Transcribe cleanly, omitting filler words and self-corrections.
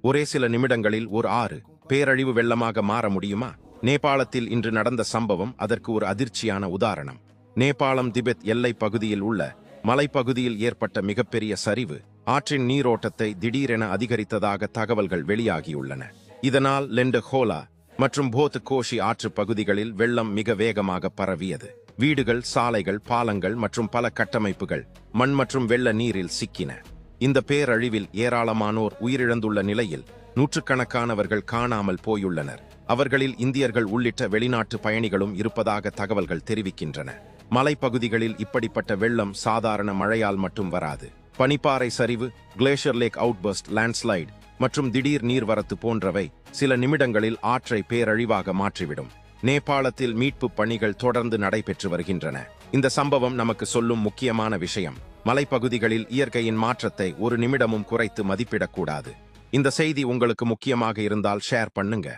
ஒரே சில நிமிடங்களில் ஒரு ஆறு பேரழிவு வெள்ளமாக மாற முடியுமா? நேபாளத்தில் இன்று நடந்த சம்பவம் அதற்கு ஒரு அதிர்ச்சியான உதாரணம். நேபாளம் திபெத் எல்லை பகுதியில் உள்ள மலைப்பகுதியில் ஏற்பட்ட மிகப்பெரிய சரிவு ஆற்றின் நீரோட்டத்தை திடீரென அதிகரித்ததாக தகவல்கள் வெளியாகியுள்ளன. இதனால் லெண்டஹோலா மற்றும் போத் கோஷி ஆற்று பகுதிகளில் வெள்ளம் மிக வேகமாக பரவியது. வீடுகள், சாலைகள், பாலங்கள் மற்றும் பல கட்டமைப்புகள் மண் மற்றும் வெள்ள நீரில் சிக்கின. இந்த பேரழிவில் ஏராளமானோர் உயிரிழந்துள்ள நிலையில் நூற்றுக்கணக்கானவர்கள் காணாமல் போயுள்ளனர். அவர்களில் இந்தியர்கள் உள்ளிட்ட வெளிநாட்டு பயணிகளும் இருப்பதாக தகவல்கள் தெரிவிக்கின்றன. மலைப்பகுதிகளில் இப்படிப்பட்ட வெள்ளம் சாதாரண மழையால் மட்டும் வராது. பனிப்பாறை சரிவு, கிளேஷியர் லேக் அவுட்பர்ஸ்ட், லேண்ட்ஸ்லைட் மற்றும் திடீர் நீர்வரத்து போன்றவை சில நிமிடங்களில் ஆற்றை பேரழிவாக மாற்றிவிடும். நேபாளத்தில் மீட்பு பணிகள் தொடர்ந்து நடைபெற்று வருகின்றன. இந்த சம்பவம் நமக்கு சொல்லும் முக்கியமான விஷயம், மலைப்பகுதிகளில் இயற்கையின் மாற்றத்தை ஒரு நிமிடமும் குறைத்து மதிப்பிடக்கூடாது. இந்த செய்தி உங்களுக்கு முக்கியமாக இருந்தால் ஷேர் பண்ணுங்க.